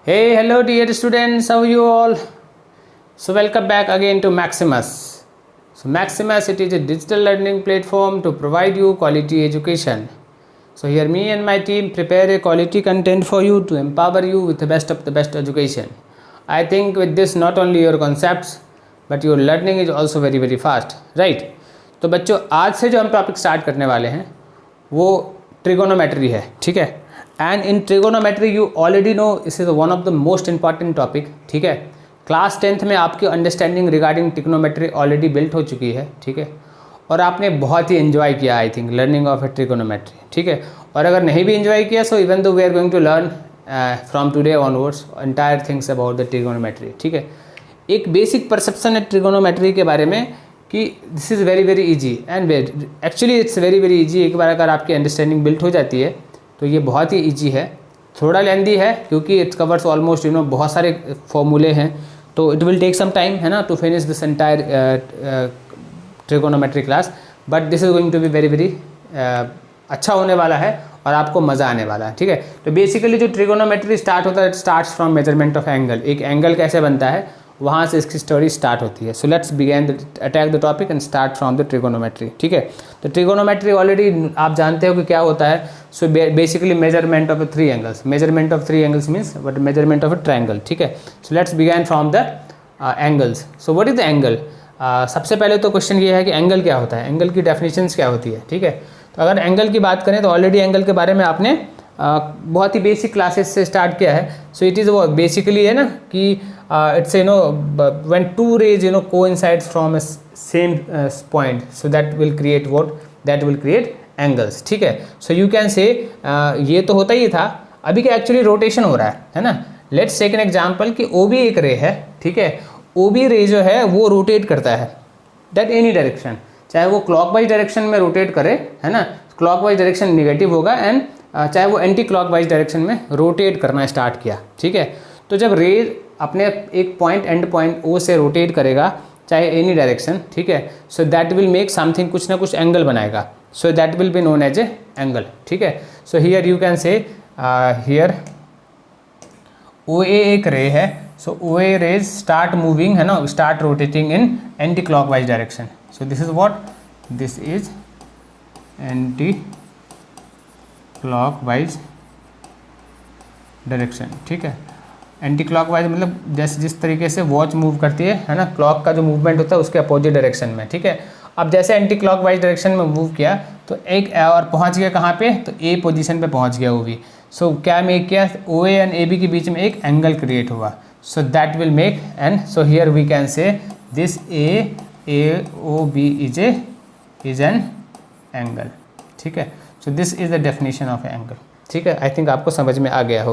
Hey, hello dear students, how are you all? So welcome back again to Maximus. So Maximus, it is a digital learning platform to provide you quality education. So here me and my team prepare a quality content for you to empower you with the best of the best education. I think with this not only your concepts but your learning is also very fast, right? तो बच्चों आज से जो हम topic start करने वाले हैं वो ट्रिगोनोमेट्री है, ठीक है। And in trigonometry you already know this is one of the most important topic, ठीक है। क्लास 10th में आपकी understanding regarding trigonometry already built हो चुकी है, ठीक है। और आपने बहुत ही एंजॉय किया I think learning of a trigonometry, ठीक है। और अगर नहीं भी एंजॉय किया so even though we are going to learn from today onwards entire things about the trigonometry, ठीक है। एक बेसिक परसेप्शन है ट्रिगोनोमेट्री के बारे में कि this is very easy and actually it's very easy. एक बार अगर आपकी अंडरस्टैंडिंग बिल्ट हो जाती है तो ये बहुत ही इजी है। थोड़ा लेंदी है क्योंकि इट्स कवर्स ऑलमोस्ट बहुत सारे फॉर्मूले हैं, तो it will take some time है ना to finish this entire trigonometry class, but this is going to be very अच्छा होने वाला है और आपको मज़ा आने वाला है, ठीक है। तो बेसिकली जो ट्रिगोनोमेट्री स्टार्ट होता है, it starts from measurement of angle. एक एंगल कैसे बनता है वहाँ से इसकी स्टोरी स्टार्ट होती है। So let's begin attack the topic and start from the trigonometry, ठीक है। तो ट्रिगोनोमेट्री ऑलरेडी आप जानते हो कि क्या होता है। So basically measurement of 3 angles, measurement of 3 angles means but measurement of a triangle, ठीक है। So let's begin from the angles. So what is the angle? सबसे पहले तो क्वेश्चन ये है कि एंगल क्या होता है, एंगल की डेफिनेशंस क्या होती है, ठीक है। तो अगर एंगल की बात करें तो ऑलरेडी एंगल के बारे में आपने बहुत ही बेसिक क्लासेस से स्टार्ट किया है। सो इट इज़ वो बेसिकली है ना कि it's when two rays coincides from a same point, so that will create what, that will create angles, ठीक है। सो यू कैन से ये तो होता ही था, अभी क्या एक्चुअली रोटेशन हो रहा है ना। लेट्स टेक एन एग्जाम्पल कि ओ बी एक रे है, ठीक है। ओ बी रे जो है वो रोटेट करता है दैट एनी डायरेक्शन, चाहे वो क्लॉकवाइज डायरेक्शन में रोटेट करे, है ना। क्लॉकवाइज डायरेक्शन निगेटिव होगा एंड चाहे वो एंटी क्लॉकवाइज डायरेक्शन में रोटेट करना स्टार्ट किया, ठीक है। तो जब रे अपने एक पॉइंट एंड पॉइंट ओ से रोटेट करेगा चाहे एनी डायरेक्शन, ठीक है, so that will make something, कुछ ना कुछ एंगल बनाएगा। So that will be known as a angle, ठीक है। So here you can say here O A एक रे है, so O A rays start moving, है ना, start rotating in anti clockwise direction. So this is what, this is anti clockwise direction, ठीक है। Anti clockwise मतलब जैसे जिस तरीके से वॉच मूव करती है ना, क्लॉक का जो मूवमेंट होता है उसके अपोजिट डायरेक्शन में, ठीक है। अब जैसे एंटी क्लॉकवाइज डायरेक्शन में मूव किया तो एक और पहुंच गया कहाँ पे, तो ए पोजीशन पे पहुंच गया वो भी। सो क्या मेक किया, ओ ए एंड ए बी के बीच में एक एंगल क्रिएट हुआ। So that will make and so here we can say this A O B is an angle, ठीक है। So this is the definition of angle, ठीक है। I think आपको समझ में आ गया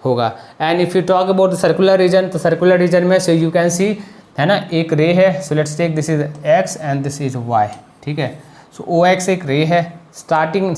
होगा। And if you talk about the circular region, तो सर्कुलर रीजन में सो यू कैन सी, है ना, एक रे है। So let's take this is X and this is Y, ठीक है। सो ओ एक्स एक रे है starting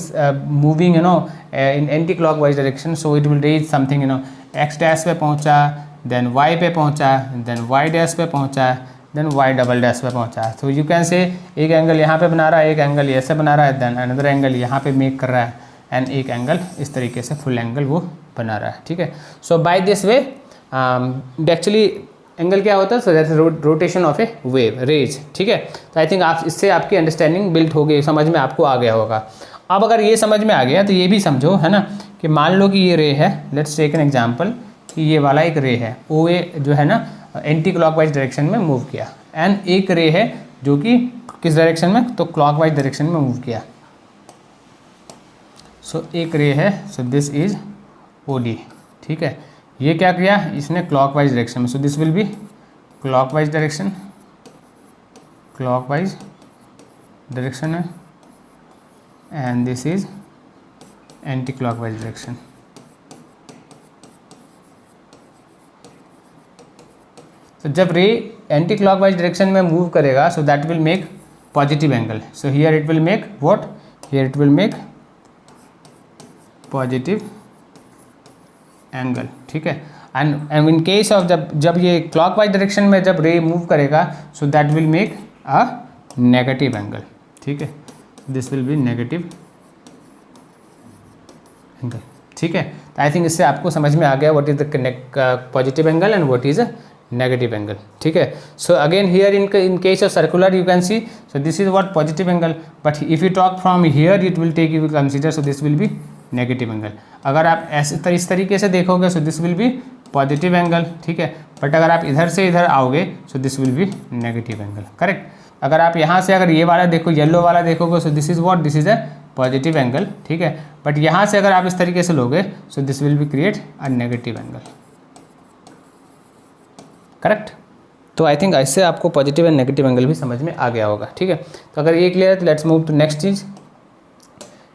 moving in anti clockwise direction. So it will reach something X dash पे पहुंचा, देन वाई पे पहुंचा, देन वाई डैश पे पहुंचा, देन वाई डबल डैश पे पहुंचा। तो यू कैन से एक एंगल यहाँ पे बना रहा है, एक एंगल ऐसे बना रहा है, देन अनदर एंगल यहाँ पे मेक कर रहा है एंड एक एंगल इस तरीके से फुल एंगल वो बना रहा है, ठीक है। So by this way actually angle क्या होता है, so that's rotation of a wave rays, ठीक है। तो आई थिंक आप इससे आपकी अंडरस्टैंडिंग बिल्ट हो गई, समझ में आपको आ गया होगा। अब अगर ये समझ में आ गया तो ये भी समझो, है ना, कि मान लो कि ये रे है, लेट्स टेक एन एग्जाम्पल कि ये वाला एक रे है, ओ ए जो है ना एंटी क्लॉकवाइज डायरेक्शन में मूव किया, एंड एक रे है जो कि किस डायरेक्शन में, तो क्लॉकवाइज डायरेक्शन में मूव किया। सो एक रे है, so this is O D, ठीक है। ये क्या किया इसने, क्लॉकवाइज डायरेक्शन में, so this will be clockwise direction, clockwise direction है, and this is anti clockwise direction. तो जब रे एंटी क्लॉकवाइज डायरेक्शन में मूव करेगा so that will make positive angle. So here it will make what, here it will make positive angle, ठीक है। And in case of जब ये clockwise direction में जब रे मूव करेगा so that will make a negative angle, ठीक है। This will be negative angle, ठीक है। तो आई थिंक इससे आपको समझ में आ गया what is the positive angle and what is a negative angle, ठीक है। So again here in case of circular you can see, so this is what positive angle, but if you talk from here it will take you consider, so this will be negative angle. अगर आप ऐसे इस तरीके से देखोगे so this will be positive angle, ठीक है। But अगर आप इधर से इधर आओगे सो this will be negative angle, correct. अगर आप यहाँ से अगर ये वाला देखो, येलो वाला देखोगे so this is what, this is a positive angle, ठीक है। बट यहाँ से अगर आप इस तरीके से लोगे सो this will be create a negative angle, correct. तो आई थिंक ऐसे आपको पॉजिटिव एंड नेगेटिव एंगल भी समझ में आ गया होगा, ठीक है। तो अगर ये क्लियर है तो लेट्स मूव टू नेक्स्ट चीज़।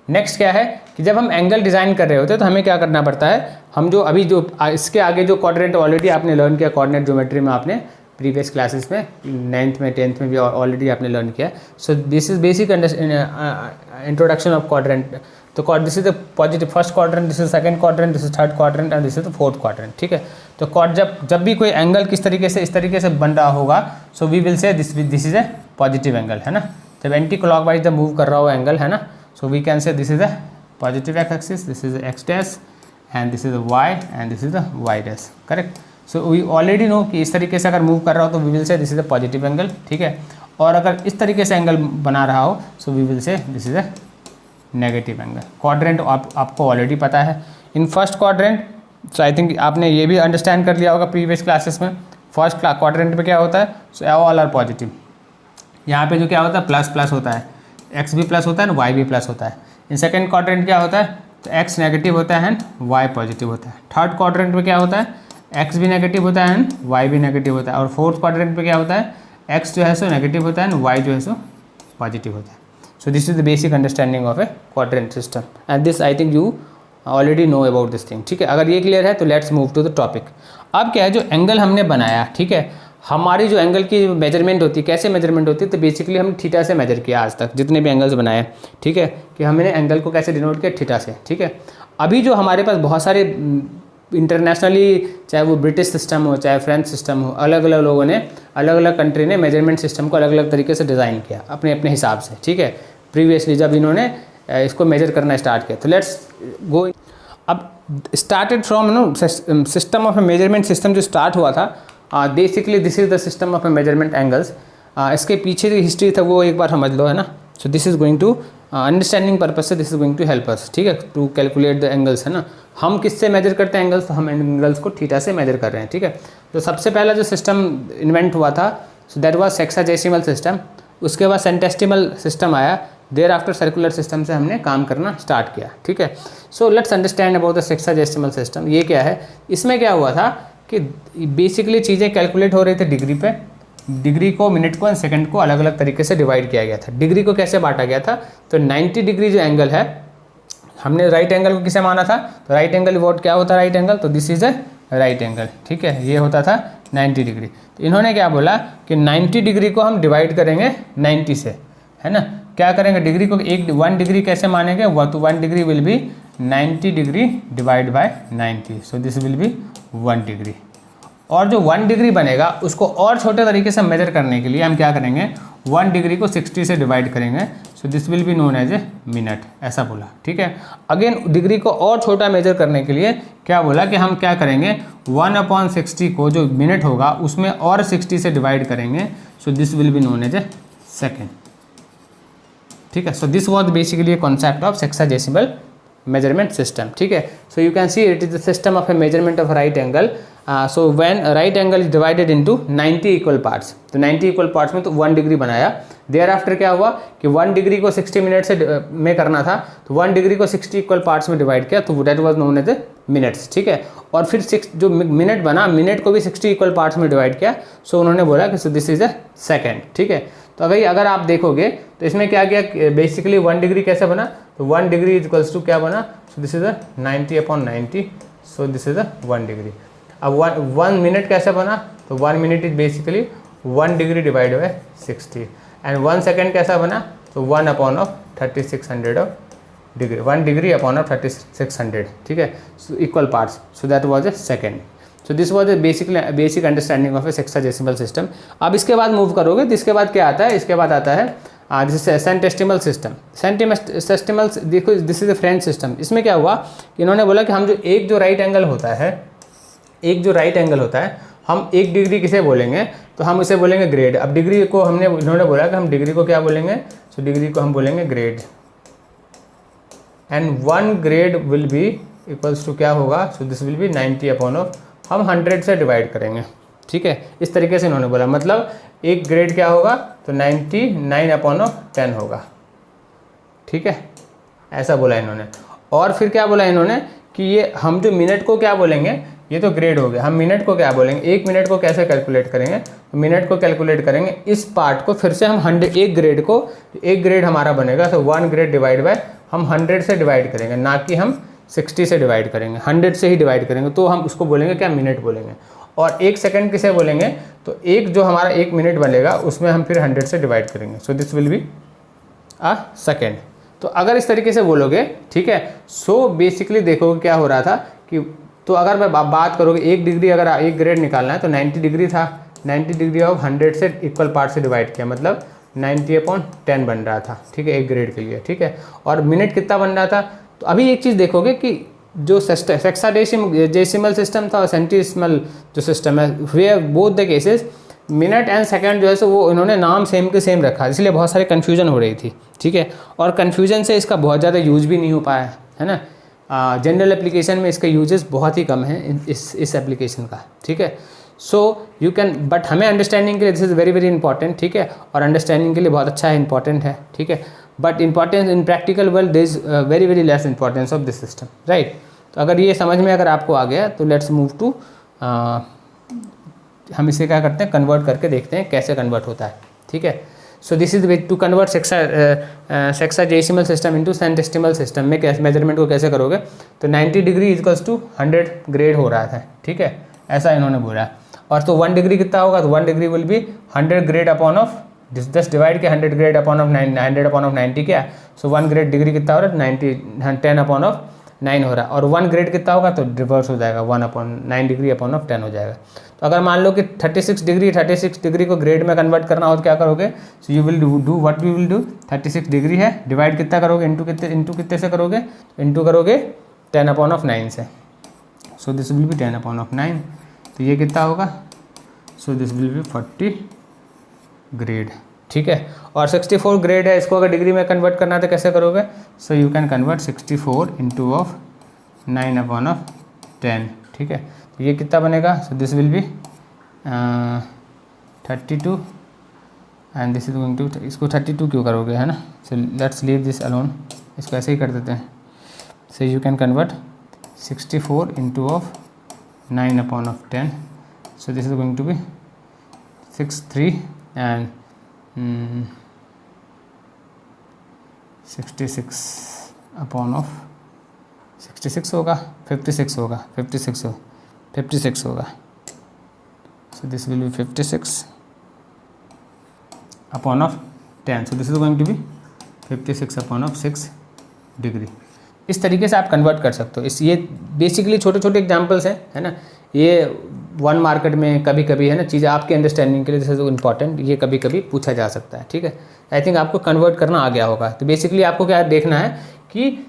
नेक्स्ट क्या है कि जब हम एंगल डिज़ाइन कर रहे होते हैं तो हमें क्या करना पड़ता है, हम जो अभी जो इसके आगे जो कोऑर्डिनेट ऑलरेडी आपने लर्न किया, कोऑर्डिनेट ज्योमेट्री में आपने प्रीवियस क्लासेस में 9th में 10th में भी ऑलरेडी आपने लर्न किया। So this is basic introduction of quadrant. तो this is the positive first quadrant, this is second quadrant, this is third quadrant and this is the fourth quadrant, ठीक है। तो जब भी कोई एंगल किस तरीके से इस तरीके से बन रहा होगा so we will say this is a positive angle, है ना। जब एंटी क्लॉकवाइज जब मूव कर रहा हो एंगल, है ना, so we can say this is a positive X axis, this is X dash and this is Y and this is the Y dash, correct. So we already know कि इस तरीके से अगर मूव कर रहा हो तो we will say this is a positive angle, ठीक है। और अगर इस तरीके से एंगल बना रहा हो so we will say this is a negative angle. Quadrant आपको ऑलरेडी पता है। In first quadrant so I think आपने ये भी अंडरस्टैंड कर लिया होगा प्रीवियस क्लासेस में। फर्स्ट क्वाड्रेंट पे क्या होता है, सो ऑल आर पॉजिटिव। यहाँ पे जो क्या होता है प्लस प्लस होता है, एक्स भी प्लस होता है एंड वाई भी प्लस होता है। इन सेकेंड क्वाड्रेंट क्या होता है, तो एक्स नेगेटिव होता है एंड वाई पॉजिटिव होता है। थर्ड क्वाड्रेंट में क्या होता है, एक्स भी नेगेटिव होता है एंड वाई भी नेगेटिव होता है। और फोर्थ क्वाड्रेंट पे क्या होता है, एक्स जो है सो नेगेटिव होता है एंड वाई जो है सो पॉजिटिव होता है। So this is the basic understanding of a quadrant system and this I think you already know about this thing, ठीक है। अगर ये क्लियर है तो let's move to the topic. अब क्या है, जो एंगल हमने बनाया, ठीक है, हमारी जो एंगल की मेजरमेंट होती है, कैसे मेजरमेंट होती है, तो बेसिकली हम थीटा से मेजर किया आज तक जितने भी एंगल्स बनाए, ठीक है, कि हमने एंगल को कैसे डिनोट किया, थीटा से, ठीक है। अभी जो हमारे पास बहुत सारे इंटरनेशनली, चाहे वो ब्रिटिश सिस्टम हो चाहे फ्रेंच सिस्टम हो, अलग अलग लोगों ने, अलग अलग कंट्री ने मेजरमेंट सिस्टम को अलग अलग तरीके से डिज़ाइन किया अपने अपने हिसाब से, ठीक है। प्रीवियसली जब इन्होंने इसको मेजर करना स्टार्ट किया, तो लेट्स गो। अब started from system of a measurement system जो स्टार्ट हुआ था, basically this is the system of a measurement angles. इसके पीछे जो हिस्ट्री था वो एक बार समझ लो, है ना। So this is going to understanding purpose से this is going to help us, ठीक है, टू कैलकुलेट द एंगल्स, है ना। हम किससे मेजर करते हैं एंगल्स, तो हम एंगल्स को थीटा से मेजर कर रहे हैं, ठीक है। तो सबसे पहला जो सिस्टम इन्वेंट हुआ था so that was sexagesimal system. उसके बाद सेंटेसिमल सिस्टम आया, देयर आफ्टर सर्कुलर सिस्टम से हमने काम करना स्टार्ट किया, ठीक है। So let's understand about the sexagesimal system. ये क्या है, इसमें क्या हुआ था कि बेसिकली चीज़ें कैलकुलेट हो रही थी डिग्री पे। डिग्री को, मिनट को एंड सेकंड को अलग अलग तरीके से डिवाइड किया गया था। डिग्री को कैसे बांटा गया था, तो 90 डिग्री जो एंगल है, हमने राइट एंगल को किसे माना था, तो राइट एंगल वोट क्या होता है राइट एंगल, तो this is A right angle, ठीक है, ये होता था 90 डिग्री। तो इन्होंने क्या बोला कि 90 डिग्री को हम डिवाइड करेंगे 90 से, है ना। क्या करेंगे, डिग्री को 1 डिग्री कैसे मानेंगे, वो तो 1 degree will be 90 degree divide by 90, so this will B 1 degree. और जो 1 डिग्री बनेगा उसको और छोटे तरीके से मेजर करने के लिए हम क्या करेंगे, 1 डिग्री को 60 से डिवाइड करेंगे, so this will be known as a minute, ऐसा बोला, ठीक है। अगेन डिग्री को और छोटा मेजर करने के लिए क्या बोला कि हम क्या करेंगे, 1/60 को जो मिनट होगा उसमें और 60 से डिवाइड करेंगे, so this will be known as a second, ठीक है। So this was basically concept of sexagesimal measurement system, ठीक है। So you can see it is the system of a measurement of right angle. So when right angle is divided into 90 equal parts, तो 90 equal parts में तो 1 degree बनाया। There after क्या हुआ कि 1 degree को 60 मिनट से में करना था, तो 1 डिग्री को 60 इक्वल पार्ट्स में डिवाइड किया, तो that was known as a minutes, ठीक है। और फिर जो मिनट बना, मिनट को भी 60 इक्वल पार्ट्स में डिवाइड किया, सो उन्होंने बोला कि सो दिस इज ए सेकेंड, ठीक है। तो अगर आप देखोगे तो इसमें क्या किया, बेसिकली 1 डिग्री कैसे बना, तो 1 डिग्री इक्वल्स टू क्या बना, सो this is a 90/90, so this is a 1 degree. अब 1 मिनट कैसे बना, तो 1 minute is basically 1 degree divide by 60 and 1 second कैसा बना, तो 1/3600 of degree, 1 degree upon of 3600, ठीक है, equal parts, so that was a second. So this was a basic understanding of A sexagesimal system. अब इसके बाद मूव करोगे तो इसके बाद क्या आता है, इसके बाद आता है दिस इज सेंटेस्टिमल सिस्टम। सेंटेस्टिमल देखो, this is a French system. इसमें क्या हुआ कि इन्होंने बोला कि हम जो राइट एंगल होता है, हम 1 डिग्री किसे बोलेंगे, तो हम इसे बोलेंगे ग्रेड। अब डिग्री को इन्होंने बोला कि हम डिग्री को क्या बोलेंगे, सो डिग्री को हम बोलेंगे grade, and 1 grade will be equals to क्या होगा, so this will be 90 upon of, हम 100 से डिवाइड करेंगे, ठीक है। इस तरीके से इन्होंने बोला, मतलब 1 ग्रेड क्या होगा, तो 99 अपॉन ऑफ 10 होगा, ठीक है, ऐसा बोला इन्होंने। और फिर क्या बोला इन्होंने कि ये हम जो मिनट को क्या बोलेंगे, ये तो ग्रेड हो गया, हम मिनट को क्या बोलेंगे, 1 मिनट को कैसे कैलकुलेट करेंगे, तो मिनट को कैलकुलेट करेंगे इस पार्ट को फिर से हम 1 ग्रेड को, 1 ग्रेड हमारा बनेगा, तो 1 ग्रेड डिवाइड बाय हम 100 से डिवाइड करेंगे, ना कि हम 60 से डिवाइड करेंगे, 100 से ही डिवाइड करेंगे, तो हम उसको बोलेंगे क्या, मिनट बोलेंगे। और 1 सेकंड किसे बोलेंगे, तो एक जो हमारा 1 मिनट बनेगा उसमें हम फिर 100 से डिवाइड करेंगे, so this will be a second. तो अगर इस तरीके से बोलोगे, ठीक है, सो बेसिकली देखोगे क्या हो रहा था कि, तो अगर मैं बात करोगे 1 डिग्री, अगर 1 ग्रेड निकालना है तो 90 डिग्री था, 90 डिग्री ऑफ 100 से इक्वल पार्ट से डिवाइड किया, मतलब 90 अपॉन 10 बन रहा था, ठीक है, 1 ग्रेड के लिए, ठीक है। और मिनट कितना बन रहा था, तो अभी एक चीज़ देखोगे कि जो हेक्साडेसिमल सिस्टम था और सेंटिसिमल जो सिस्टम है, वे both the cases minute and second जो है सो वो इन्होंने नाम सेम के सेम रखा, इसलिए बहुत सारी कन्फ्यूजन हो रही थी, ठीक है। और कन्फ्यूजन से इसका बहुत ज़्यादा यूज भी नहीं हो पाया है ना, जनरल एप्लीकेशन में इसका यूजेस बहुत ही कम है इस एप्लीकेशन का, ठीक है। सो यू कैन, बट हमें अंडरस्टैंडिंग के लिए this is very very important, ठीक है, और अंडरस्टैंडिंग के लिए बहुत अच्छा है, इंपॉर्टेंट है, ठीक है। But importance in practical world there is very very less importance of this system, right. तो अगर ये समझ में अगर आपको आ गया तो लेट्स मूव टू, हम इसे क्या करते हैं, कन्वर्ट करके देखते हैं कैसे कन्वर्ट होता है, ठीक है। So this is way to convert sexagesimal system into centesimal system में कैसे मेजरमेंट को कैसे करोगे, तो 90 डिग्री इक्वल्स टू 100 ग्रेड हो रहा था, ठीक है, ऐसा इन्होंने बोला। और तो 1 डिग्री कितना होगा, तो 1 degree will be 100 grade upon of, just divide के 100 grade upon of 100 upon of 90 क्या, सो 1 ग्रेड डिग्री कितना हो रहा है, 10 अपॉन ऑफ 9 हो रहा है। और 1 ग्रेड कितना होगा, तो रिवर्स हो जाएगा, 1 अपॉन 9 डिग्री अपॉन ऑफ 10 हो जाएगा। तो अगर मान लो कि 36 डिग्री को ग्रेड में कन्वर्ट करना हो तो क्या करोगे, so you will do what we will do, 36 degree है, डिवाइड कितना करोगे, इंटू कितने से करोगे, इंटू करोगे 10 अपॉन ऑफ 9 से, so this will B 10 upon of 9, तो ये कितना होगा, so this will be 40 grade, ठीक है। और 64 ग्रेड है, इसको अगर डिग्री में कन्वर्ट करना है तो कैसे करोगे, so you can convert 64 into of 9 upon of 10, ठीक है। तो ये कितना बनेगा, so this will be 32 and this is going to, इसको 32 क्यों करोगे, है ना, so let's leave this alone, इसको ऐसे ही कर देते हैं। So you can convert 64 into of 9 upon of 10, so this is going to be 63 and 66 upon of 66 होगा, 56 होगा, 56 होगा, so this will be 56 upon of 10, so this is going to be 56 upon of 6 degree. इस तरीके से आप convert कर सकते हो। ये बेसिकली छोटे छोटे एग्जांपल्स हैं, है ना, ये 1 मार्केट में कभी कभी, है ना, चीज़ें आपके अंडरस्टैंडिंग के लिए जैसे इंपॉर्टेंट, ये कभी कभी पूछा जा सकता है, ठीक है। आई थिंक आपको कन्वर्ट करना आ गया होगा। तो बेसिकली आपको क्या देखना है कि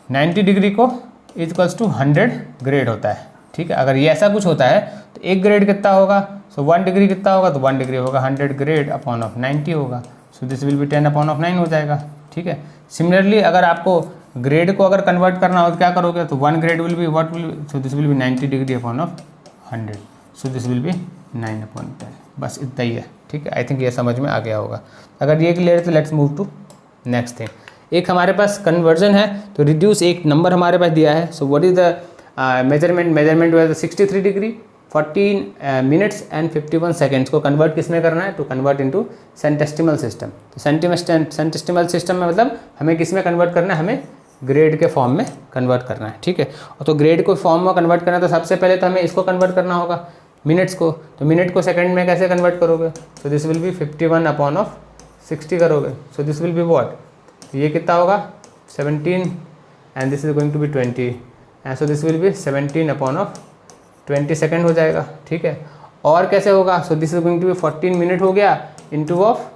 90 डिग्री को इक्वल्स टू 100 ग्रेड होता है, ठीक है। अगर ये ऐसा कुछ होता है तो 1 ग्रेड कितना होगा, सो 1 डिग्री कितना होगा, तो 1 डिग्री होगा 100 ग्रेड अपॉन ऑफ 90 होगा, so this will B 10 upon of 9 हो जाएगा, ठीक है। सिमिलरली अगर आपको ग्रेड को अगर कन्वर्ट करना हो तो क्या करोगे, तो 1 grade will be what will, so this will be 90 degree upon of 100, so this will B 9 upon 10, बस इतना ही है, ठीक है। आई थिंक ये समझ में आ गया होगा। अगर ये क्लियर है तो let's move to next thing. एक हमारे पास कन्वर्जन है, तो रिड्यूस एक नंबर हमारे पास दिया है, सो व्हाट इज द मेजरमेंट हुआ 63 डिग्री 14 मिनट्स एंड 51 सेकेंड्स को कन्वर्ट किसमें करना है, तो कन्वर्ट इनटू सेंटेस्टिमल सिस्टम। तो सेंटेस्टिमल सिस्टम में मतलब हमें किसमें कन्वर्ट करना है, हमें ग्रेड के फॉर्म में कन्वर्ट करना है, ठीक है। और तो ग्रेड को फॉर्म में कन्वर्ट करना है तो सबसे पहले तो हमें इसको कन्वर्ट करना होगा मिनट्स को, तो मिनट को सेकंड में कैसे कन्वर्ट करोगे, so this will be 51 upon of 60 करोगे, so this will be what, तो ये कितना होगा 17 and this is going to be 20 and so this will be 17 upon of 20 second हो जाएगा, ठीक है। और कैसे होगा, so this is going to be 14 minute हो गया इंटू ऑफ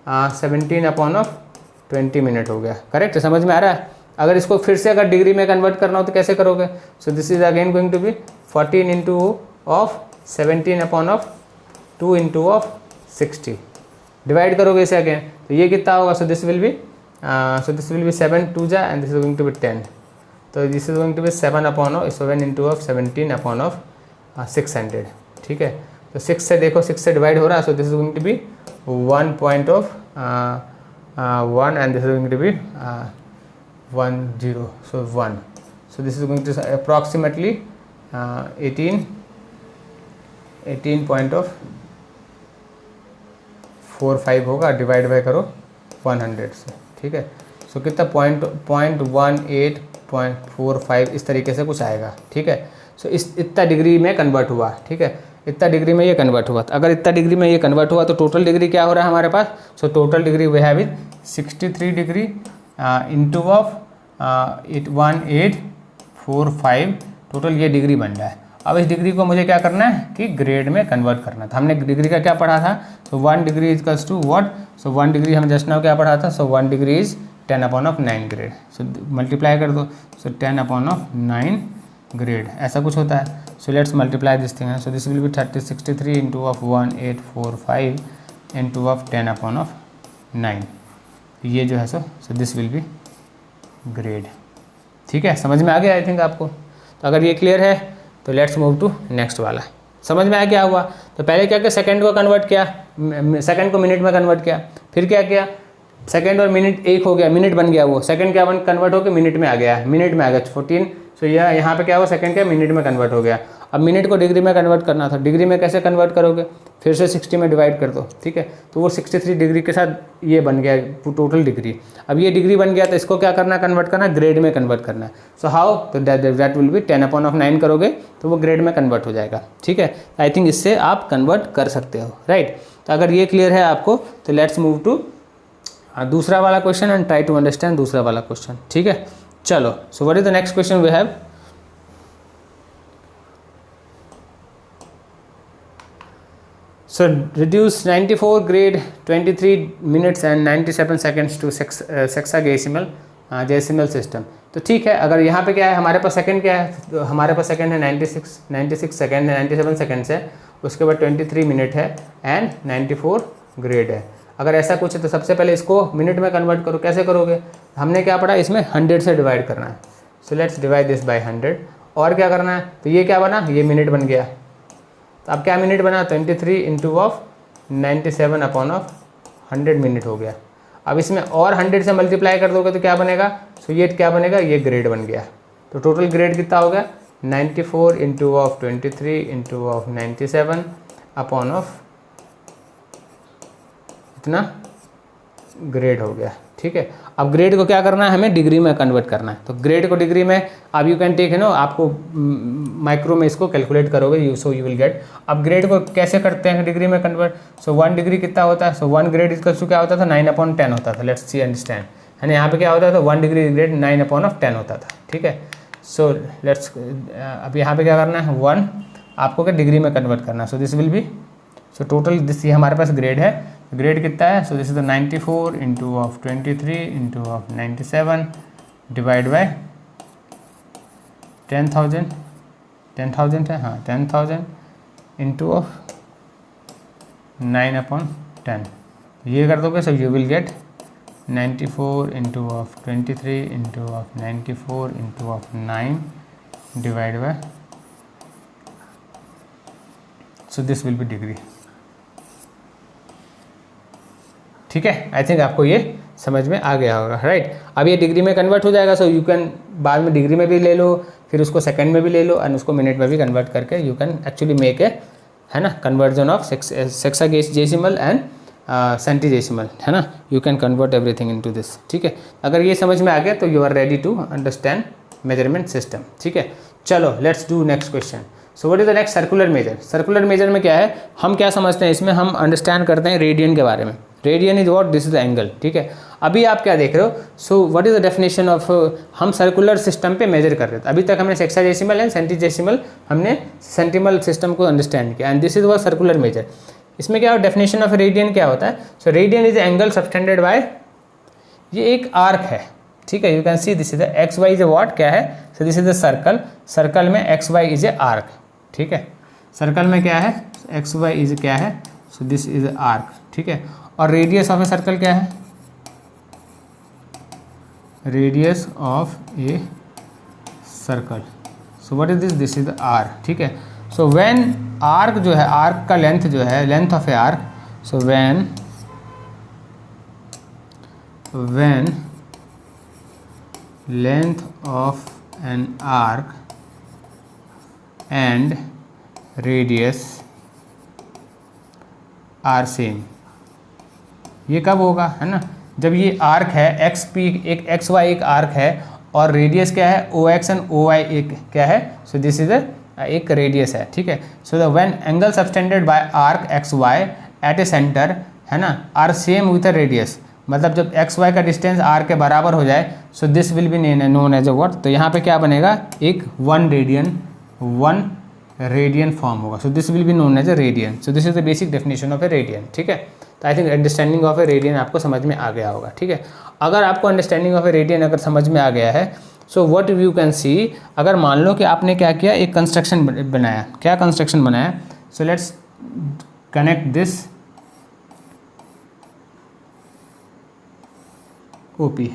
17/20 मिनट हो गया। करेक्ट, समझ में आ रहा है? अगर इसको फिर से अगर डिग्री में कन्वर्ट करना हो तो कैसे करोगे? So this is again going to be 14 into of 17/2 into of 60। Divide करोगे इसे अगेन तो ये कितना होगा? सो दिस विल बी 7 2 जा and this is going to be 10। तो this is going to be 7 into of 17/600। ठीक है, तो 6 से देखो, 6 से डिवाइड हो रहा है। So this is going to be 1 and this is going to be 1 0, so 1. So this is going to approximately 18.45 होगा। डिवाइड बाय करो 100 से। ठीक है, सो कितना 0.18.45 इस तरीके से कुछ आएगा। ठीक है, सो इस इतना डिग्री में कन्वर्ट हुआ। ठीक है, इतना डिग्री में ये कन्वर्ट हुआ। तो अगर इतना डिग्री में ये कन्वर्ट हुआ तो टोटल डिग्री क्या हो रहा है हमारे पास? So total degree we have is 63 degree into of 1845। Total ये डिग्री बन रहा है। अब इस डिग्री को मुझे क्या करना है कि ग्रेड में कन्वर्ट करना था। हमने डिग्री का क्या पढ़ा था? So 1 degree equals to what? So 1 degree हम जस्ट नाउ क्या पढ़ा था? So 1 degree is 10/9 grade. So multiply कर दो। सो 10/9 ग्रेड ऐसा कुछ होता है। So let's multiply this thing. So this will be 63 into of 1845 into of 10/9। ये जो है so this will be grade. ठीक है, समझ में आ गया आई थिंक आपको? तो अगर ये क्लियर है तो लेट्स मूव टू नेक्स्ट वाला। समझ में आया क्या हुआ? तो पहले क्या किया? सेकंड को कन्वर्ट किया, सेकंड को मिनट में कन्वर्ट किया। फिर क्या किया? सेकंड और मिनट एक हो गया, मिनट बन गया। वो सेकंड क्या बन कन्वर्ट होकर मिनट में आ गया, मिनट में आ गया 14। सो यह यहाँ पे क्या हुआ? सेकंड क्या मिनट में कन्वर्ट हो गया। अब मिनट को डिग्री में कन्वर्ट करना था। डिग्री में कैसे कन्वर्ट करोगे? फिर से 60 में डिवाइड कर दो। ठीक है, तो वो 63 डिग्री के साथ ये बन गया टोटल डिग्री। अब ये डिग्री बन गया तो इसको क्या करना? कन्वर्ट करना, ग्रेड में कन्वर्ट करना है। So how? तो दैट विल बी 10/9 करोगे तो वो ग्रेड में कन्वर्ट हो जाएगा। ठीक है, आई थिंक इससे आप कन्वर्ट कर सकते हो। राइट, तो अगर ये क्लियर है आपको तो लेट्स मूव टू दूसरा वाला question and try to understand दूसरा वाला क्वेश्चन। ठीक है, चलो। So what is the next question we have? So reduce 94 grade 23 minutes and 97 seconds to sexagesimal decimal system। तो ठीक है, अगर यहाँ पे क्या है हमारे पास सेकंड क्या है? तो हमारे पास सेकंड है 96 सेकंड है, 97 सेकंड्स है, उसके बाद 23 मिनट है एंड 94 ग्रेड है। अगर ऐसा कुछ है तो सबसे पहले इसको मिनट में कन्वर्ट करो। कैसे करोगे? हमने क्या पढ़ा? इसमें 100 से डिवाइड करना है। So let's divide this by 100। और क्या करना है? तो ये क्या बना? ये मिनट बन गया। तो अब क्या मिनट बना? 23 इंटू ऑफ 97/100 मिनट हो गया। अब इसमें और 100 से मल्टीप्लाई कर दोगे तो क्या बनेगा? सो ये क्या बनेगा? ये ग्रेड बन गया। तो टोटल ग्रेड कितना हो गया? 94 इंटू ऑफ 23 इंटू ऑफ 97/100 इतना ग्रेड हो गया। ठीक है, अब ग्रेड को क्या करना है? हमें डिग्री में कन्वर्ट करना है। तो ग्रेड को डिग्री में अब यू कैन टेक है ना, आपको माइक्रो में इसको कैलकुलेट करोगे सो यू विल गेट। अब ग्रेड को कैसे करते हैं डिग्री में कन्वर्ट? सो 1 डिग्री कितना होता है? सो 1 ग्रेड इक्वल्स टू क्या होता था? 9/10 होता था। लेट्स सी अंडरस्टैंड, है ना? यहाँ पे क्या होता था? 1 डिग्री ग्रेड 9/10 होता था। ठीक है, सो लेट्स अब यहाँ पे क्या करना है? 1 आपको क्या डिग्री में कन्वर्ट करना है। So this will B, so total this ये हमारे पास ग्रेड है। ग्रेड कितना है? So this is the 94 into of 23 into of 97 divide by 10,000 है, हाँ 10,000 इंटू ऑफ 9/10। ये कर दोगे सो you will gate 94 into of 23 into of 94 into of 9 divide by, so this will B degree. ठीक है, आई थिंक आपको ये समझ में आ गया होगा। राइट, अब ये डिग्री में कन्वर्ट हो जाएगा। सो यू कैन बाद में डिग्री में भी ले लो, फिर उसको सेकंड में भी ले लो एंड उसको मिनट में भी कन्वर्ट करके you can actually make a, है ना, conversion of sexagesimal and centesimal, है ना। You can convert everything into this. ठीक है, अगर ये समझ में आ गया तो you are ready to understand measurement system. ठीक है, चलो let's do next question. So what is the next? Circular measure. Circular measure में क्या है? हम क्या समझते हैं इसमें? हम अंडरस्टैंड करते हैं रेडियन के बारे में। Radian is what? This is the angle. ठीक है, अभी आप क्या देख रहे हो? सो what is the definition of, हम सर्कुलर सिस्टम पे मेजर कर रहे थे। अभी तक हमने सेक्साजेसिमल एंड सेंटीजेसिमल, हमने सेंटीमल सिस्टम को अंडरस्टैंड किया and this is what circular measure. इसमें क्या डेफिनेशन ऑफ रेडियन क्या होता है? So radian is angle subtended by, ये एक आर्क है, ठीक है। You can see this is the X Y is a what, क्या है? So this is the circle, circle में X Y is a arc, ठीक है। सर्कल में क्या है? एक्स वाई इज क्या है? सो दिस इज आर्क, ठीक है। और रेडियस ऑफ ए सर्कल क्या है? Radius of a circle, so what is this? This is R, ठीक है। सो व्हेन आर्क जो है, आर्क का लेंथ जो है, length of A arc, so when length of an arc and radius are same, ये कब होगा, है ना? जब ये आर्क है एक्स पी, एक एक्स वाई एक आर्क है, और रेडियस क्या है? O X and O Y एक क्या है? सो दिस इज एक रेडियस है, ठीक है। So the when angle subtended by arc X Y at a center, है ना, are same with a radius, मतलब जब एक्स वाई का डिस्टेंस आर के बराबर हो जाए, so this will be known as a what? तो यहाँ पे क्या बनेगा? एक 1 रेडियन फॉर्म होगा, so this will be known as a radian. So this is the basic definition of a radian, ठीक है। तो I think understanding of a radian आपको समझ में आ गया होगा, ठीक है। अगर आपको अंडरस्टैंडिंग ऑफ ए रेडियन अगर समझ में आ गया है, सो व्हाट यू कैन सी, अगर मान लो कि आपने क्या किया, एक कंस्ट्रक्शन बनाया, क्या कंस्ट्रक्शन बनाया? So let's connect this OP,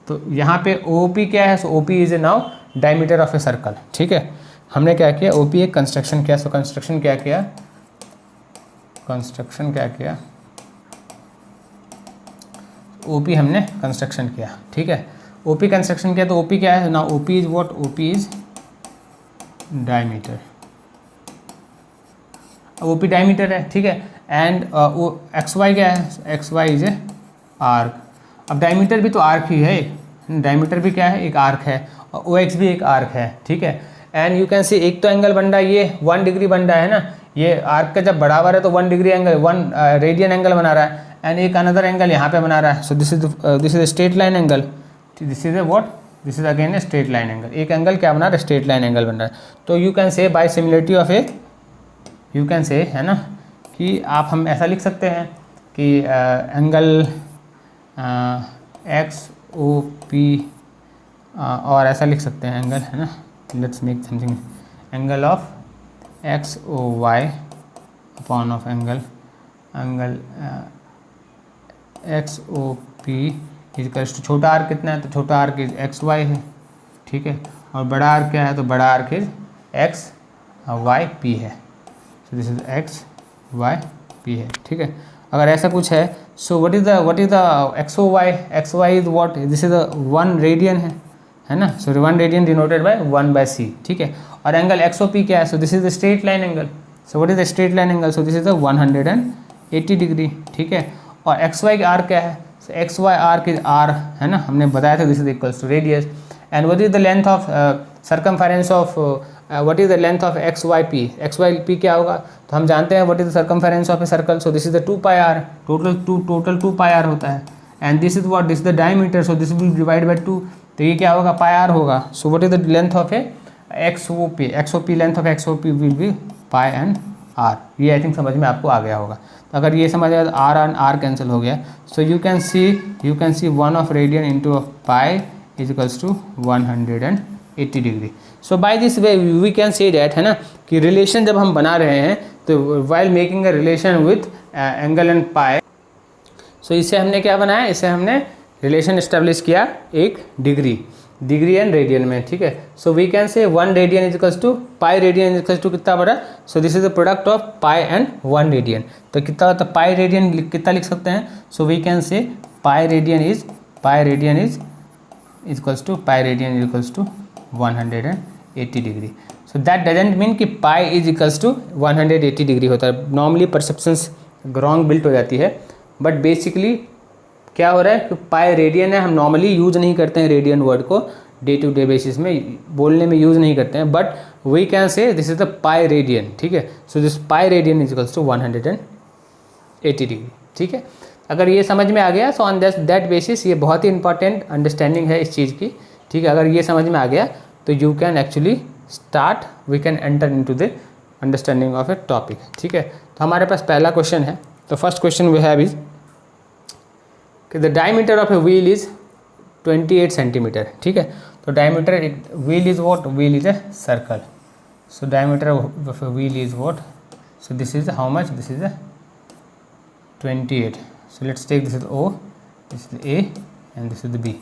तो यहाँ पे OP क्या है? सो OP is a now diameter of a circle, ठीक है। हमने क्या किया? OP एक कंस्ट्रक्शन किया, सो कंस्ट्रक्शन क्या किया? कंस्ट्रक्शन क्या किया? OP हमने कंस्ट्रक्शन किया, ठीक है। OP कंस्ट्रक्शन किया, तो OP क्या है ना? OP is what? OP is diameter, OP diameter है, ठीक है। एंड XY क्या है? XY is a arc. अब डायमीटर भी तो आर्क ही है, डायमीटर भी क्या है? एक आर्क है, और OX भी एक आर्क है, ठीक है। एंड यू कैन सी एक तो एंगल बन रहा है, ये 1 डिग्री बन रहा है ना, ये आर्क का जब बराबर है तो 1 डिग्री एंगल, 1 रेडियन एंगल बना रहा है, एंड एक अनदर एंगल यहाँ पे बना रहा है। So this is straight line angle, this is A what? This is again a straight line angle. एक एंगल क्या बना रहा है? स्ट्रेट लाइन एंगल बन रहा है। तो you can say by similarity of a, you can say, है ना, कि आप हम ऐसा लिख सकते हैं कि एंगल XOP, और ऐसा लिख सकते हैं एंगल, है ना, let's make something, angle of XOY upon of angle XOP equals to, छोटा आर्क कितना है? तो छोटा आर्क इज XY है, ठीक है। और बड़ा आर्क क्या है? तो बड़ा आर्क इज XYP है, सो दिस इज XYP है, ठीक है। अगर ऐसा कुछ है, सो what is the XOY? XY is what? This is 1 radian है ना, सो 1 रेडियन डिनोटेड बाय 1/c, ठीक है। और एंगल XOP क्या है? So this is the straight line angle, so what is the straight line angle? So this is the 180 degree, ठीक है। और XY का आर्क क्या है? So XY arc is R, है ना, हमने बताया था, this is equals to radius. And what is the length of circumference of, what is the length of XYP? XYP क्या होगा? तो हम जानते हैं what is the circumference of a circle, so this is the 2πr, total 2πr होता है। And this is what? This is the diameter, so this will divide by 2, तो ये क्या होगा? πr होगा। So what is the length of a XOP? Length of XOP will be π and r। ये I think समझ में आपको आ गया होगा। तो अगर ये समझ आया तो r एंड r कैंसिल हो गया, so you can see 1 of radian into pi is equals to 180 degree. So by this way we can say that, है ना, कि रिलेशन जब हम बना रहे हैं तो while making a relation with angle and pi, so इसे हमने क्या बनाया? इसे हमने रिलेशन इस्टेब्लिश किया एक डिग्री एंड रेडियन में, ठीक है। सो we can say 1 radian is equals to pi radian is equals to कितना बड़ा? So this is the product of pi and 1 radian, तो कितना होता है? पाई रेडियन कितना लिख सकते हैं? सो we can say pi radian is equals to 180 degree. So that doesn't mean कि pi is equals to 180 degree होता है। नॉर्मली परसेप्शंस रॉन्ग बिल्ट हो जाती है, बट बेसिकली क्या हो रहा है कि पाई रेडियन है, हम नॉर्मली यूज़ नहीं करते हैं रेडियन वर्ड को, डे टू डे बेसिस में बोलने में यूज़ नहीं करते हैं, but we can say this is the pi radian, ठीक है। So this pi radian is equals to 180 degree, ठीक है। अगर ये समझ में आ गया, सो ऑन दैट बेसिस, ये बहुत ही इंपॉर्टेंट अंडरस्टैंडिंग है इस चीज़ की, ठीक है। अगर ये समझ में आ गया तो you can actually we can enter into the understanding of a topic, ठीक है। तो हमारे पास पहला क्वेश्चन है, तो first question we have is कि the diameter of a wheel is 28 centimetre. ठीक है, तो डायमीटर एक wheel is what, wheel is a circle, so diameter of a wheel is what, so this is how much, this is 28, so let's take this is O, this is A and this is B।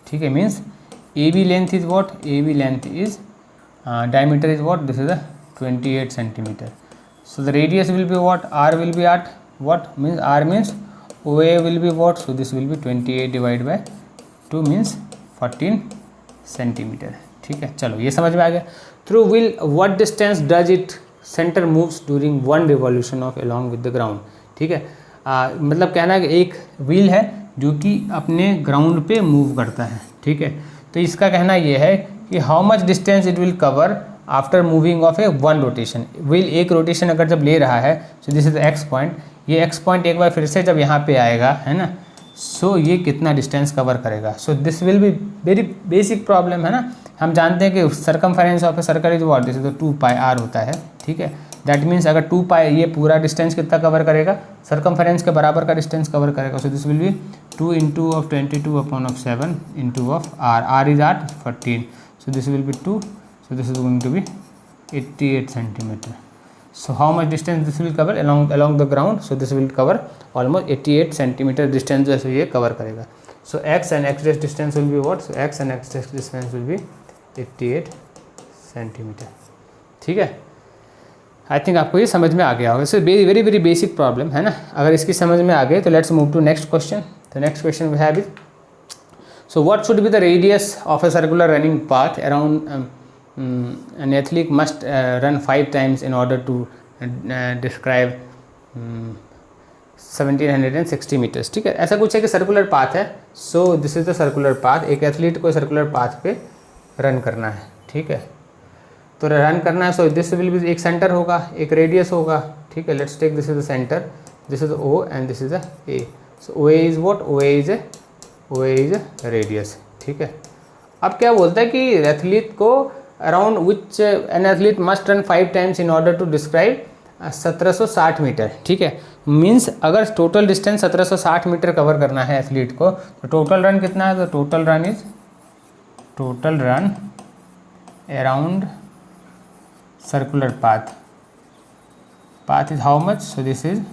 ठीक है, means AB length is what, AB length is diameter is what, this is a 28 centimeter, so the radius will be what, R will be at what, means R means OA will be what, so this will be 28 divided by 2 means 14 centimeter। ठीक है, चलो ये समझ में आ गया। Through wheel what distance does it center moves during one revolution of along with the ground। ठीक है, मतलब कहना है कि एक व्हील है जो कि अपने ग्राउंड पे मूव करता है। ठीक है, तो इसका कहना ये है कि how much distance it will cover after moving of A one rotation. Wheel एक रोटेशन अगर जब ले रहा है, so this is x point, ये एक्स पॉइंट एक बार फिर से जब यहाँ पे आएगा, है ना, सो ये कितना डिस्टेंस कवर करेगा। सो this will be very basic problem, है ना। हम जानते हैं कि circumference of a circle is what, this is 2πr होता है। ठीक है, दैट मीन्स अगर 2π ये पूरा डिस्टेंस कितना कवर करेगा, सर्कमफेरेंस के बराबर का डिस्टेंस कवर करेगा। सो this will be 2 into of 22/7 into of r is 14, so this will be 2, so this is going to be 88 centimeter। so how much distance this will cover along the ground, so this will cover almost 88 centimeter distance जो है ये cover करेगा। so x and x dash distance will be what, so x and x dash distance will be 88 centimeter। ठीक है, I think आपको ये समझ में आ गया होगा। So very very very basic problem है ना। अगर इसकी समझ में आ गए तो let's move to next question. तो next question we have is, so what should be the radius of a circular running path around an athlete must run 5 times in order to describe 1760 meters। ठीक है, ऐसा कुछ है कि circular path है, so this is the circular path. एक athlete को circular path पे रन करना है। ठीक है, तो रन करना है, सो दिस विल बी, एक सेंटर होगा, एक रेडियस होगा। ठीक है, let's take this is the center, this is O and this is A। So OA is what, OA is radius. ठीक है, अब क्या बोलता है कि एथलीट को around which an athlete must run 5 times in order to describe 1760 meter. ठीक है, मीन्स अगर टोटल डिस्टेंस 1760 मीटर कवर करना है एथलीट को, तो टोटल रन कितना है, तो total run around circular path is how much, so this is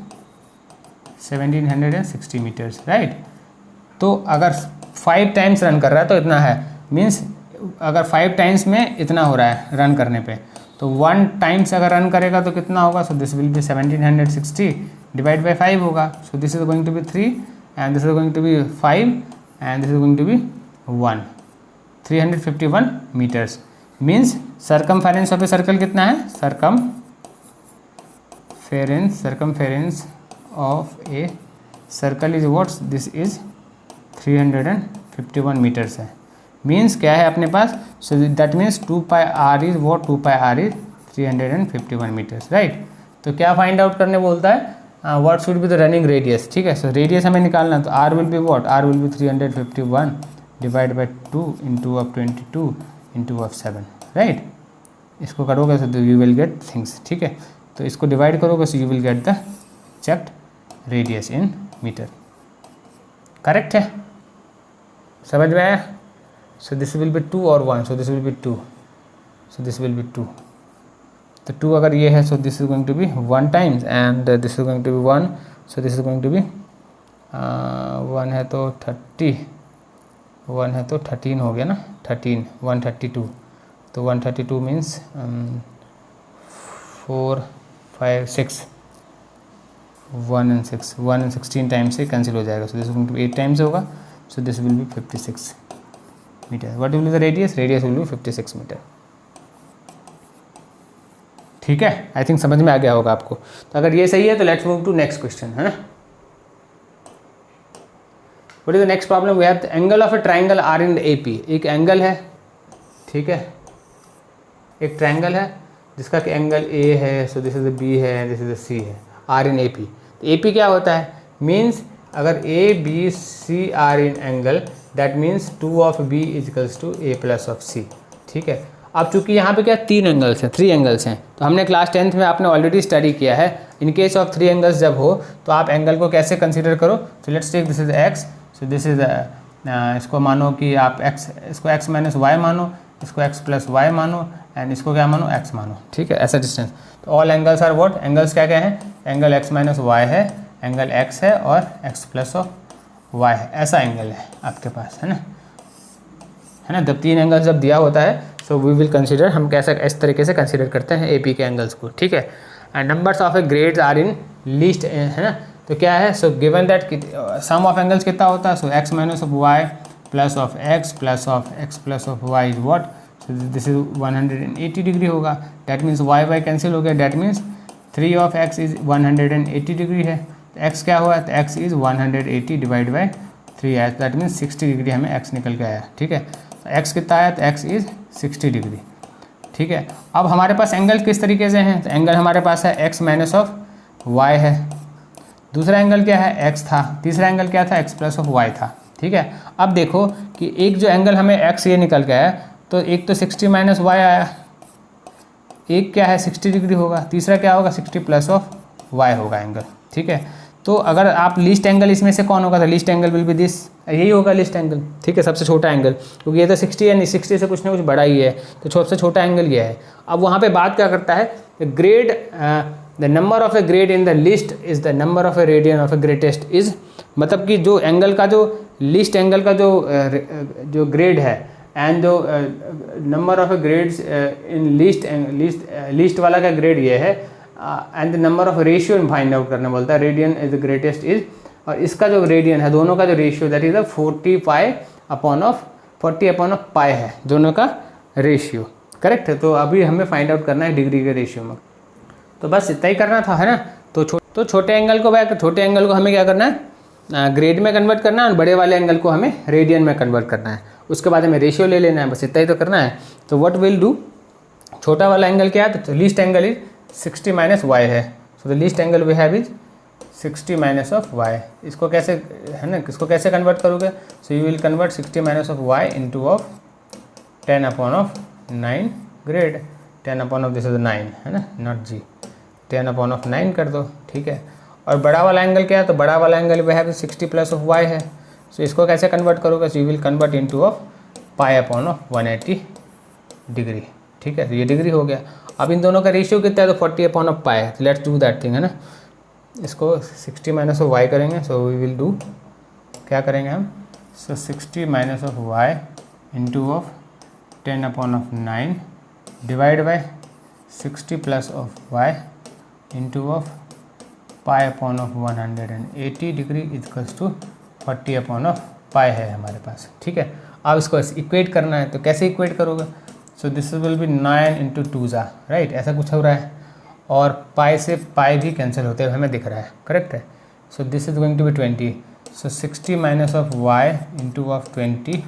1760 meters, right. तो अगर 5 टाइम्स रन कर रहा है तो इतना है, मीन्स अगर 5 टाइम्स में इतना हो रहा है रन करने पे, तो 1 टाइम्स अगर रन करेगा तो कितना होगा, so this will be 1760 divide by 5 होगा। So this is going to be 3 and this is going to be 5 and this is going to be 1, 351 metres. Means circumference of a circle कितना है, circumference of a circle is what, this is 351 metres है। Means क्या है अपने पास, so that means 2πr is what, 2πr is 351 metres, right. तो क्या find out करने बोलता है, what should be the running radius. ठीक है, सो रेडियस हमें निकालना है, तो r will be what, r will be 351 divide by 2 into of 22 into of 7, right. इसको करोगे तो यू विल गेट थिंग्स। ठीक है, तो इसको डिवाइड करोगे so you will get the checked radius in meter. Correct है, समझ में आया। सो दिस विल बी 2 और 1, so this will be 2, so this will be 2। तो 2 अगर ये है, so this is going to be 1 times and this is going to be 1, so this is going to be 1 है तो 30, 1 है तो 13 हो गया ना, 13, 132। तो 132 मीन्स 4 5 6, 1 and 6, 1 and 16 टाइम्स से कैंसिल हो जाएगा। So this will be 8 times होगा, so this will be 56 metre. What will be the radius, radius will be 56 metre. ठीक है, आई थिंक समझ में आ गया होगा आपको। तो अगर ये सही है तो let's move to next question, है ना। What is the next problem, we have the angle of a triangle are in AP। एक एंगल है, ठीक है, एक ट्राइंगल है जिसका कि एंगल A है, so this is the B है, दिस इज द C है, आर इन AP। तो AP क्या होता है, मीन्स अगर ABC are in angle, that means 2 of B equals to A+ of C। ठीक है, अब चूंकि यहाँ पे क्या 3 एंगल्स हैं, 3 एंगल्स हैं, तो हमने क्लास 10th में आपने ऑलरेडी स्टडी किया है, इन केस ऑफ 3 एंगल्स जब हो तो आप एंगल को कैसे कंसीडर करो। So let's take this is X, so this is इसको मानो कि आप x, इसको x माइनस वाई मानो, इसको x प्लस वाई मानो, एंड इसको क्या मानो x मानो, ठीक है, ऐसा डिस्टेंस। तो all angles are what, angles क्या क्या हैं, एंगल x माइनस वाई है, एंगल x है और x प्लस ऑफ वाई है, ऐसा एंगल है आपके पास, है ना। जब 3 एंगल्स जब दिया होता है सो वी विल कंसीडर, हम कैसे इस तरीके से कंसीडर करते हैं AP के एंगल्स को, ठीक है। And numbers of a grades are in least, है ना। तो क्या है, so given that sum of angles कितना होता है, सो x minus of y plus of x plus of x plus of y is what, so this is 180 degree होगा। डैट मीन्स y कैंसिल हो गया, that means 3 of x is 180 degree है। तो x क्या हुआ, तो x इज 180 डिवाइड बाई 3 है, that means 60 degree हमें x निकल के आया, ठीक है। तो x कितना आया, तो x इज 60 डिग्री, ठीक है। अब हमारे पास एंगल किस तरीके से हैं, तो एंगल हमारे पास है x माइनस ऑफ वाई है, दूसरा एंगल क्या है x था, तीसरा एंगल क्या था x प्लस ऑफ वाई था, ठीक है। अब देखो कि एक जो एंगल हमें x ये निकल के आया, तो एक तो 60 माइनस वाई आया, एक क्या है 60 डिग्री होगा, तीसरा क्या होगा 60 प्लस ऑफ वाई होगा एंगल, ठीक है। तो अगर आप लीस्ट एंगल इसमें से कौन होगा, तो least angle will be this, यही होगा लीस्ट एंगल, ठीक है, सबसे छोटा एंगल, क्योंकि ये तो 60 है, 60 से कुछ ना कुछ बड़ा ही है, तो सबसे छोटा एंगल ये है। अब वहाँ पे बात क्या करता है, grade the number of A grade in the list is the number of a radian of a greatest is, मतलब कि जो एंगल का जो लिस्ट एंगल का जो ग्रेड है एंड जो number of a grades in list वाला का ग्रेड ये है, and the number of ratio find out करना बोलता है, radian is the greatest is, और इसका जो रेडियन है दोनों का जो ratio that is 40 upon of pi है, दोनों का रेशियो, करेक्ट है। तो अभी हमें फाइंड आउट करना है डिग्री के रेशियो में, तो बस इतना ही करना था, है ना। तो छोटे एंगल को छोटे एंगल को हमें क्या करना है, ग्रेड में कन्वर्ट करना है, और बड़े वाले एंगल को हमें रेडियन में कन्वर्ट करना है, उसके बाद हमें रेशियो ले लेना है, बस इतना ही तो करना है। तो व्हाट विल डू, छोटा वाला एंगल क्या है, तो least angle is 60 minus Y है, so the least angle we have is 60 minus of Y. इसको कैसे, है ना, इसको कैसे कन्वर्ट करोगे, so you will convert 60 minus of Y into of 10 upon of 9 grade, 10 upon of this is 9, है ना, नॉट जी, 10 अपॉन ऑफ 9 कर दो, ठीक है। और बड़ा वाला एंगल क्या है, तो बड़ा वाला angle we have 60 plus of y है, सो इसको कैसे कन्वर्ट करोगे, so you will convert into of pi upon of 180 degree, ठीक है। तो ये डिग्री हो गया। अब इन दोनों का रेशियो कितना है, तो 40 अपॉन ऑफ पाई है, तो लेट्स डू दैट थिंग, है ना। इसको 60 माइनस ऑफ वाई करेंगे, सो वी विल डू, क्या करेंगे हम, so 60 minus of Y into of 10 upon of 9 divide by 60 plus of Y into of pi upon of 180 degree equals to 40 upon of pi है हमारे पास, ठीक है। अब इसको इक्वेट करना है, तो कैसे इक्वेट करोगे, so this will B 9 into 2 ज़ा, राइट, ऐसा कुछ हो रहा है, और पाई से पाई भी कैंसिल होते हुए हमें दिख रहा है, करेक्ट है। So this is going to be 20, so 60 minus of Y into of 20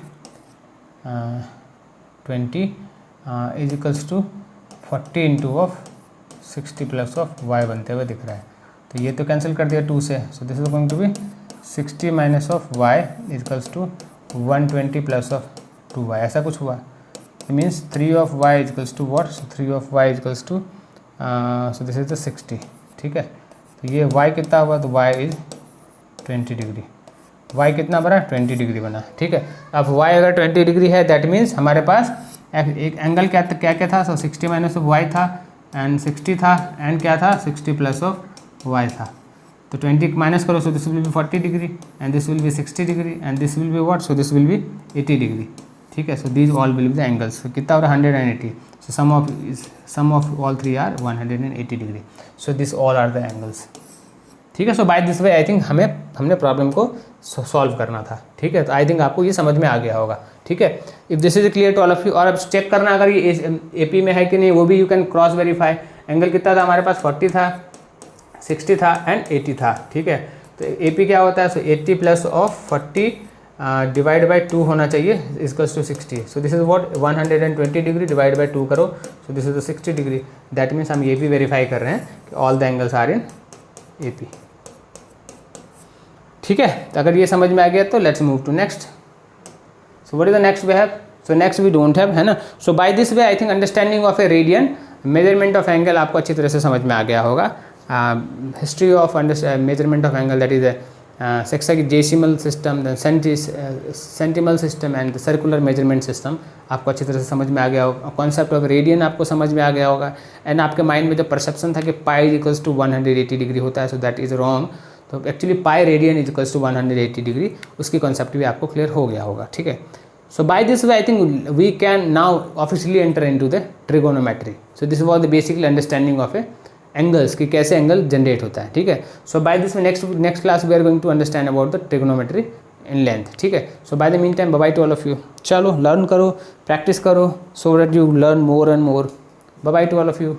is equals to 40 into of 60 plus of y बनते हुए दिख रहा है। तो ये तो कैंसिल कर दिया 2 से, so this is going to be 60 minus of y equals to 120 plus of 2y, ऐसा कुछ हुआ। It means 3 of y equals to what, so 3 of y equals to, so this is the 60, ठीक है। तो ये y कितना हुआ, तो y इज 20 डिग्री, y कितना बना, 20 डिग्री बना, ठीक है। अब y अगर 20 डिग्री है दैट मीन्स हमारे पास एक एंगल क्या था, सो 60 माइनस ऑफ y था, एंड 60 था, एंड क्या था 60 प्लस ऑफ y था। तो 20 माइनस करो, so this will be 40 degree, and this will be 60 degree, and this will be what, so this will be 80 degree, ठीक है। So these all will be the angles, कितना हो रहा है 180, so sum of all 3 are 180 degree, so this all are the angles, ठीक है। So by this way I think हमने problem को सॉल्व करना था, ठीक है। तो आई थिंक आपको ये समझ में आ गया होगा, ठीक है। If this is clear to all of you, और अब चेक करना अगर ये AP में है कि नहीं, वो भी you can cross verify. Angle कितना था हमारे पास, 40 था, 60 था एंड 80 था, ठीक है। तो AP क्या होता है, so 80 plus of 40 divide by 2 होना चाहिए equals to 60, so this is what 120 degree divide by 2 करो, so this is the 60 degree, that means हम ये भी वेरीफाई कर रहे हैं कि all the angles are in AP, ठीक है। तो अगर ये समझ में आ गया तो let's move to next. So what is the next we have, so next we don't have, है ना. So by this way I think understanding of a radian, measurement of angle आपको अच्छी तरह से समझ में आ गया होगा. History of measurement of angle, that is sexagesimal system, then centimal system and the circular measurement system आपको अच्छी तरह से समझ में आ गया होगा. कॉन्सेप्ट ऑफ रेडियन आपको समझ में आ गया होगा. एंड आपके माइंड में जो परसेप्शन था कि पाई इक्वल्स टू 180 डिग्री होता है, सो दैट इज़ रॉन्ग. तो actually pi radian is equals to 180 degree, उसकी कॉन्सेप्ट भी आपको क्लियर हो गया होगा. ठीक है. So by this way I think we can now officially enter into the trigonometry. So this was the basically understanding of a angles की कैसे एंगल जनरेट होता है. ठीक है. सो बाय दिस में next class we are going to understand about the trigonometry in length. ठीक है. So by the mean time bye to all of you. चलो लर्न करो, प्रैक्टिस करो, so that you learn more and more. Bye to all of you.